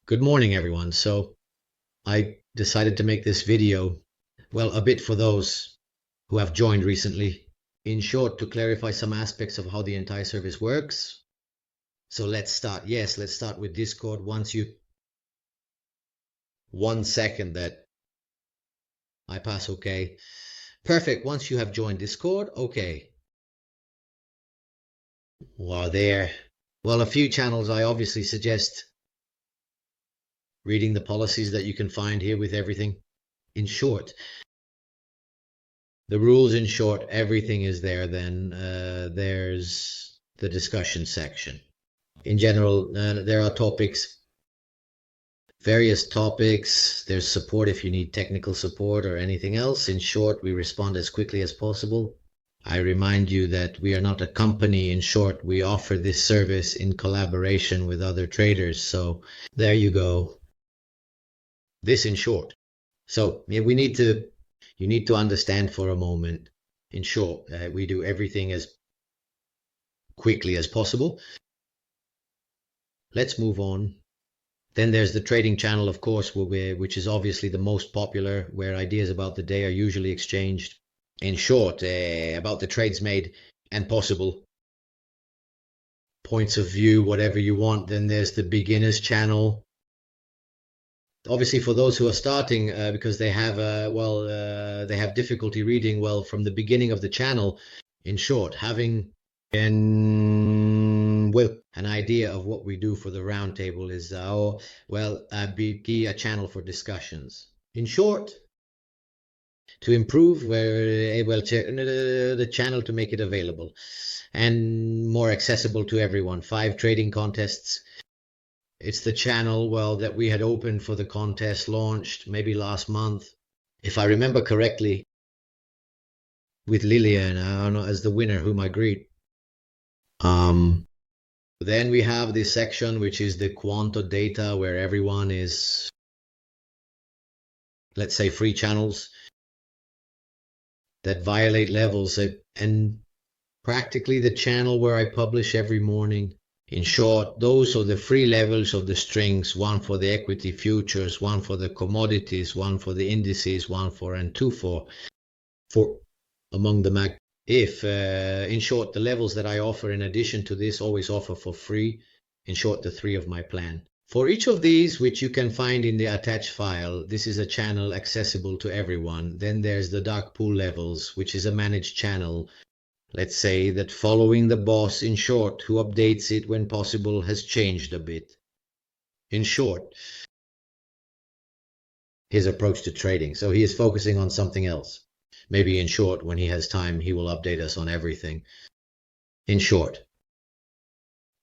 Good morning, everyone. So I decided to make this video, well, a bit for those who have joined recently. In short, to clarify some aspects of how the entire service works. So let's start. Yes, let's start with Discord. Once you, 1 second that I pass OK. Perfect. Once you have joined Discord, OK. Well, there. Well, a few channels I obviously suggest reading the policies that you can find here with everything. In short, the rules, in short, everything is there. Then there's the discussion section. In general, there are topics, various topics. There's support if you need technical support or anything else. In short, we respond as quickly as possible. I remind you that we are not a company. In short, we offer this service in collaboration with other traders. So there you go. This in short. So yeah, you need to understand for a moment. In short, we do everything as quickly as possible. Let's move on. Then there's the trading channel, of course, which is obviously the most popular, where ideas about the day are usually exchanged. In short, about the trades made and possible points of view, whatever you want. Then there's the beginners channel. Obviously, for those who are starting, because they have they have difficulty reading well from the beginning of the channel. In short, having an idea of what we do for the roundtable is a channel for discussions. In short, to improve the channel to make it available and more accessible to everyone. 5 trading contests. It's the channel, that we had opened for the contest, launched maybe last month, if I remember correctly, with Lillian as the winner, whom I greet. Then we have this section, which is the Quanto data, where everyone is, let's say, free channels that violate levels, and practically the channel where I publish every morning. In short, those are the 3 levels of the strings: 1 for the equity futures, 1 for the commodities, 1 for the indices, 1 for and 2 for among the mag. In short, the levels that I offer in addition to this always offer for free. In short, the 3 of my plan. For each of these, which you can find in the attached file, this is a channel accessible to everyone. Then there's the dark pool levels, which is a managed channel. Let's say that following the boss, in short, who updates it when possible, has changed a bit. In short, his approach to trading. So he is focusing on something else. Maybe in short, when he has time, he will update us on everything. In short.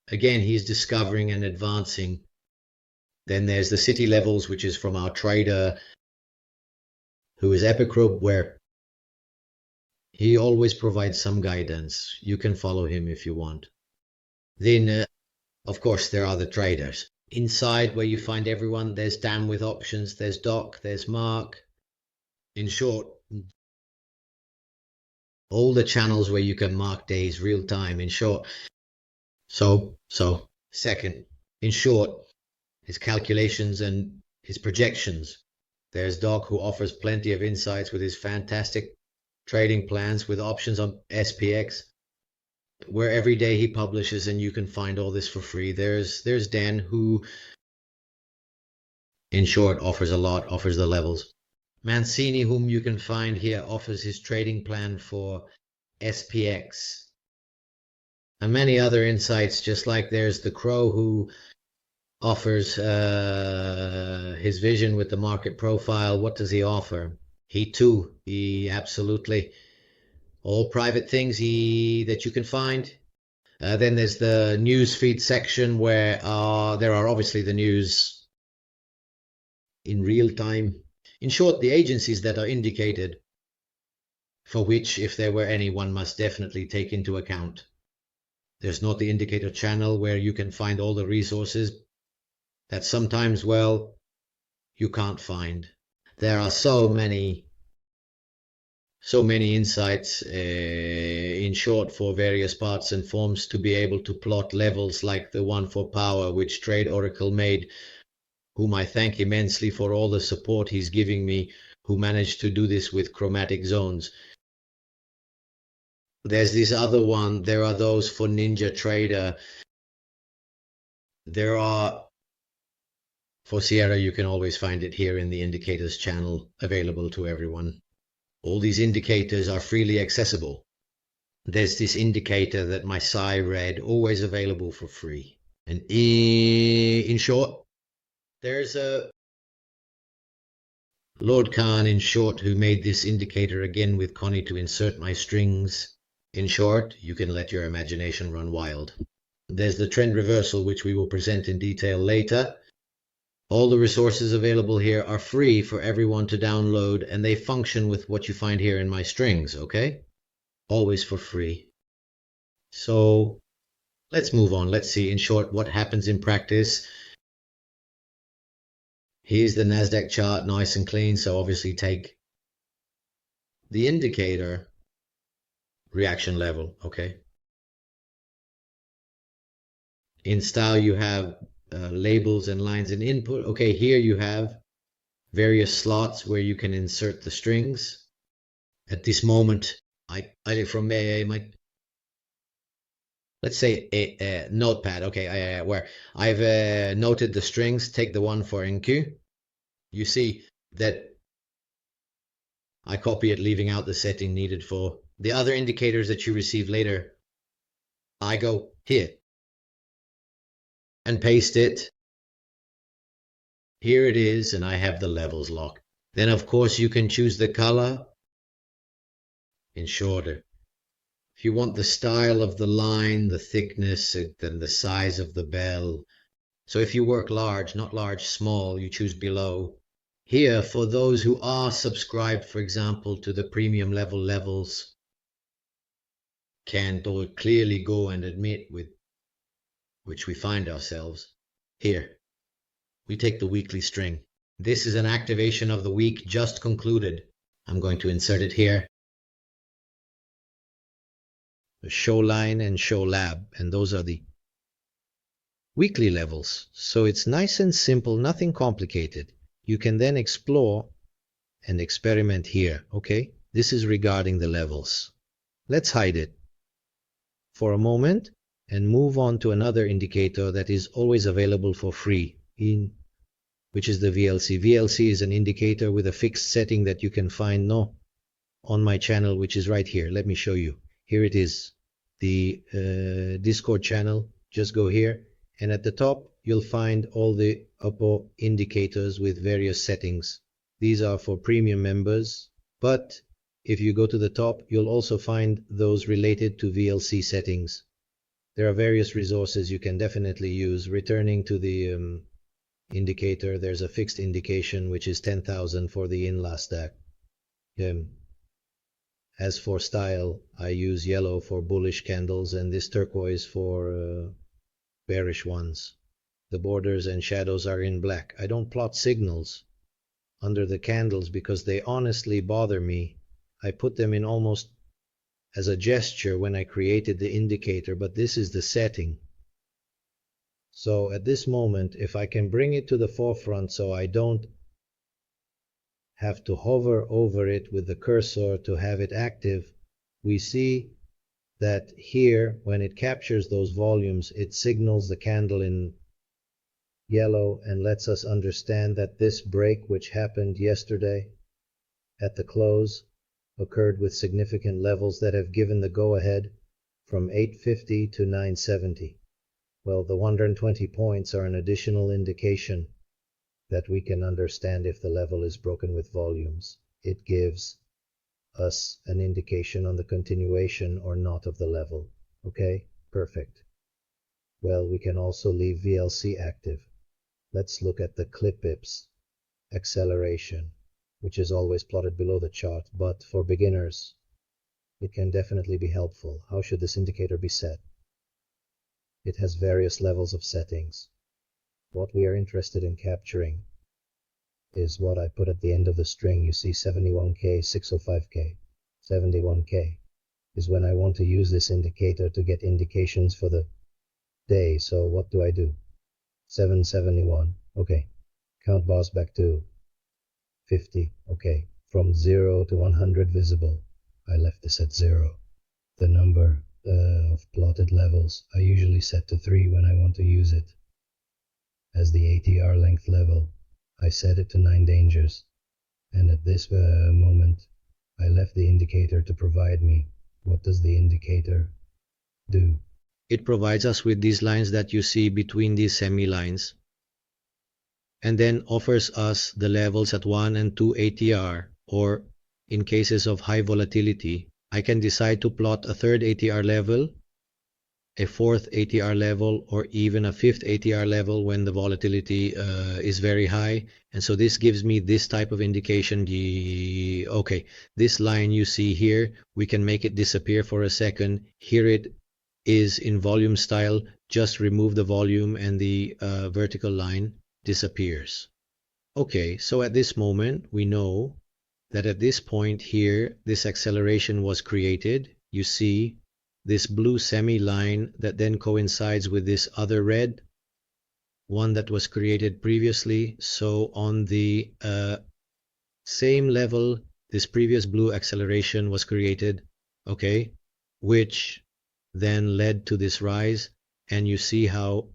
Again, he's discovering and advancing. Then there's the city levels, which is from our trader, who is Epicrobe, where he always provides some guidance. You can follow him if you want. Then, of course, there are the traders. Inside, where you find everyone, there's Dan with options, there's Doc, there's Mark. In short, all the channels where you can mark days real time. In short, so second, in short, his calculations and his projections. There's Doc, who offers plenty of insights with his fantastic trading plans with options on SPX, where every day he publishes, and you can find all this for free. There's Dan, who, in short, offers a lot, offers the levels. Mancini, whom you can find here, offers his trading plan for SPX. And many other insights, just like there's the Crow, who offers his vision with the market profile. What does he offer? He absolutely, all private things that you can find. Then there's the news feed section, where there are obviously the news in real time. In short, the agencies that are indicated, for which, if there were any, one must definitely take into account. There's not the indicator channel, where you can find all the resources that sometimes, you can't find. There are so many insights, in short, for various parts and forms, to be able to plot levels, like the one for power, which Trade Oracle made whom I thank immensely for all the support he's giving me, who managed to do this with chromatic zones. There's this other one. There are those for NinjaTrader. There are for Sierra. You can always find it here in the indicators channel, available to everyone. All these indicators are freely accessible. There's this indicator that my Sai read, always available for free. And in short, there's a Lord Khan, in short, who made this indicator again with Connie to insert my strings. In short, you can let your imagination run wild. There's the trend reversal, which we will present in detail later. All the resources available here are free for everyone to download, and they function with what you find here in my strings, okay? Always for free. So let's move on. Let's see, in short, what happens in practice. Here's the NASDAQ chart, nice and clean. So obviously take the indicator reaction level, okay? In style, you have labels and lines and input. Okay, here you have various slots where you can insert the strings. At this moment, I from my, let's say a notepad, okay, where I've noted the strings. Take the one for NQ. You see that I copy it, leaving out the setting needed for the other indicators that you receive later. I go here and paste it. Here it is, and I have the levels locked. Then, of course, you can choose the color in shorter. If you want the style of the line, the thickness, then the size of the bell. So if you work large, not large, small, you choose below. Here, for those who are subscribed, for example, to the premium level levels, can clearly go and admit with which we find ourselves. Here, we take the weekly string. This is an activation of the week just concluded. I'm going to insert it here. The show line and show lab, and those are the weekly levels. So it's nice and simple, nothing complicated. You can then explore and experiment here, okay? This is regarding the levels. Let's hide it for a moment and move on to another indicator that is always available for free, which is the VLC. VLC is an indicator with a fixed setting that you can find on my channel, which is right here. Let me show you. Here it is, the Discord channel. Just go here, and at the top you'll find all the upper indicators with various settings. These are for premium members, but if you go to the top, you'll also find those related to VLC settings. There are various resources you can definitely use. Returning to the indicator, there's a fixed indication, which is 10,000 for the in-last stack. As for style, I use yellow for bullish candles and this turquoise for bearish ones. The borders and shadows are in black. I don't plot signals under the candles because they honestly bother me. I put them in almost as a gesture when I created the indicator, but this is the setting. So at this moment, if I can bring it to the forefront so I don't have to hover over it with the cursor to have it active, we see that here, when it captures those volumes, it signals the candle in yellow and lets us understand that this break, which happened yesterday at the close, occurred with significant levels that have given the go-ahead from 850 to 970. Well, the 120 points are an additional indication that we can understand if the level is broken with volumes. It gives us an indication on the continuation or not of the level. Okay, perfect. Well, we can also leave VLC active. Let's look at the clip pips acceleration, which is always plotted below the chart, but for beginners, it can definitely be helpful. How should this indicator be set? It has various levels of settings. What we are interested in capturing is what I put at the end of the string. You see 71K, 605K. 71K is when I want to use this indicator to get indications for the day. So what do? 771. Okay. Count bars back to 50. Okay. From 0 to 100 visible. I left this at 0. The number of plotted levels I usually set to 3 when I want to use it. As the ATR length level, I set it to 9 dangers. And at this moment, I left the indicator to provide me. What does the indicator do? It provides us with these lines that you see between these semi-lines, and then offers us the levels at 1 and 2 ATR, or in cases of high volatility, I can decide to plot a third ATR level, a fourth ATR level, or even a fifth ATR level when the volatility is very high. And so this gives me this type of indication. Okay, this line you see here, we can make it disappear for a second. Here it is in volume style. Just remove the volume and the vertical line disappears. Okay, so at this moment we know that at this point here this acceleration was created. You see this blue semi-line that then coincides with this other red one that was created previously. So on the same level this previous blue acceleration was created, okay, which then led to this rise, and you see how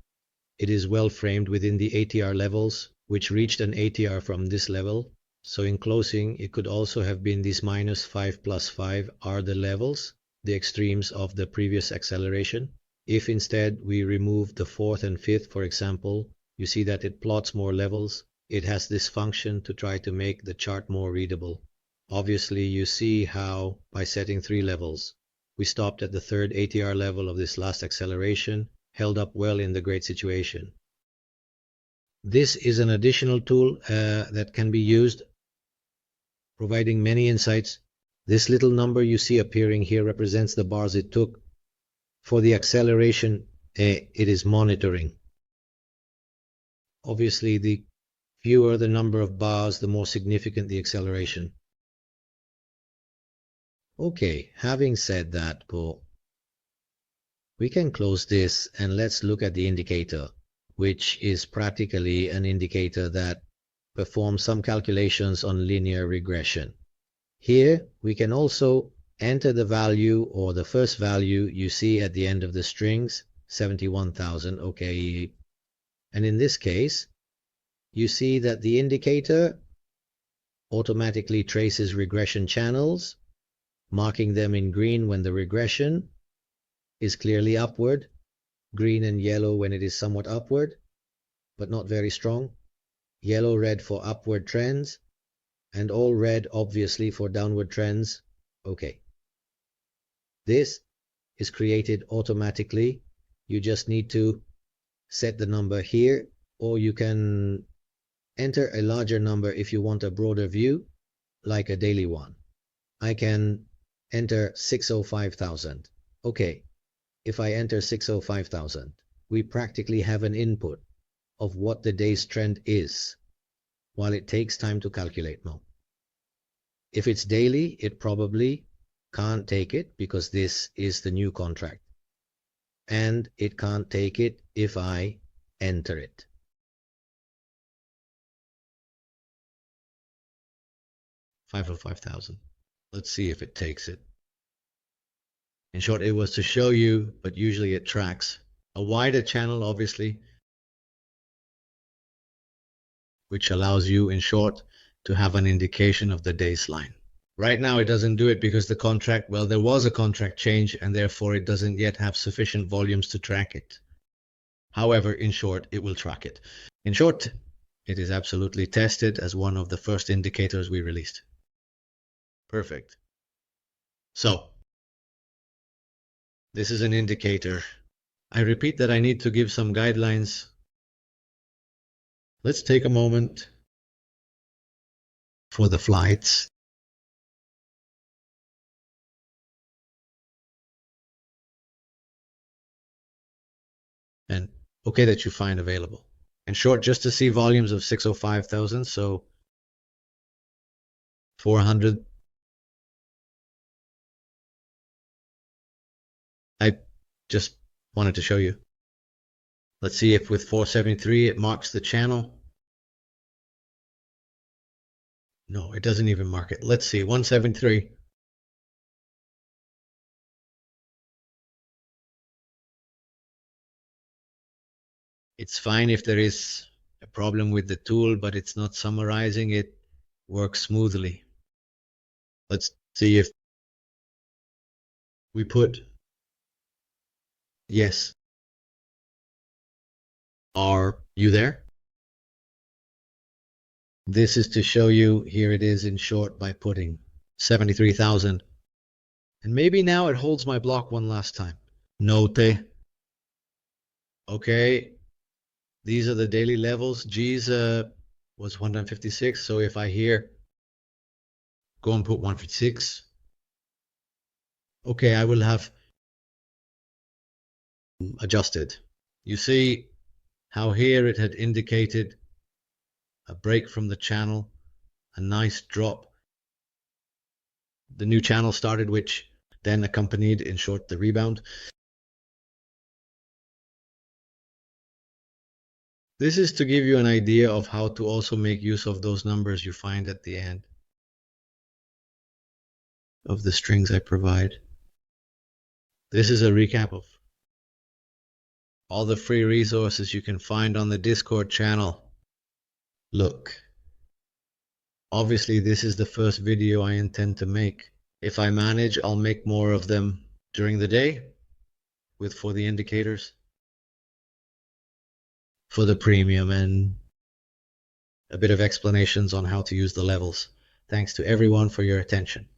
it is well framed within the ATR levels, which reached an ATR from this level. So in closing, it could also have been these -5 plus 5 are the levels, the extremes of the previous acceleration. If instead we remove the fourth and fifth, for example, you see that it plots more levels. It has this function to try to make the chart more readable. Obviously, you see how by setting 3 levels, we stopped at the third ATR level of this last acceleration, held up well in the great situation. This is an additional tool that can be used, providing many insights. This little number you see appearing here represents the bars it took for the acceleration it is monitoring. Obviously, the fewer the number of bars, the more significant the acceleration. Okay, having said that, Paul, we can close this and let's look at the indicator, which is practically an indicator that performs some calculations on linear regression. Here we can also enter the value or the first value you see at the end of the strings, 71,000, okay. And in this case, you see that the indicator automatically traces regression channels, marking them in green when the regression is clearly upward, green and yellow when it is somewhat upward, but not very strong, yellow, red for upward trends, and all red obviously for downward trends. Okay. This is created automatically. You just need to set the number here, or you can enter a larger number if you want a broader view, like a daily one. I can enter 605,000. Okay, if I enter 605,000, we practically have an input of what the day's trend is, while it takes time to calculate now. If it's daily, it probably can't take it because this is the new contract. And it can't take it if I enter it. $505,000. Let's see if it takes it. In short, it was to show you, but usually it tracks a wider channel, obviously, which allows you, in short, to have an indication of the day's line. Right now, it doesn't do it because the contract, well, there was a contract change, and therefore it doesn't yet have sufficient volumes to track it. However, in short, it will track it. In short, it is absolutely tested as one of the first indicators we released. Perfect. So, this is an indicator. I repeat that I need to give some guidelines. Let's take a moment for the flights. And okay that you find available. In short, just to see volumes of 605,000, so 400. I just wanted to show you. Let's see if with 473 it marks the channel. No, it doesn't even mark it. Let's see, 173. It's fine if there is a problem with the tool, but it's not summarizing. It works smoothly. Let's see if we put yes. Are you there? This is to show you, here it is in short by putting 73,000. And maybe now it holds my block one last time. Note. Okay. These are the daily levels. G's was 156. So if I here go and put 156, okay, I will have adjusted. You see how here it had indicated a break from the channel, a nice drop. The new channel started, which then accompanied, in short, the rebound. This is to give you an idea of how to also make use of those numbers you find at the end of the strings I provide. This is a recap of all the free resources you can find on the Discord channel. Look, obviously this is the first video I intend to make. If I manage, I'll make more of them during the day for the indicators, for the premium, and a bit of explanations on how to use the levels. Thanks to everyone for your attention.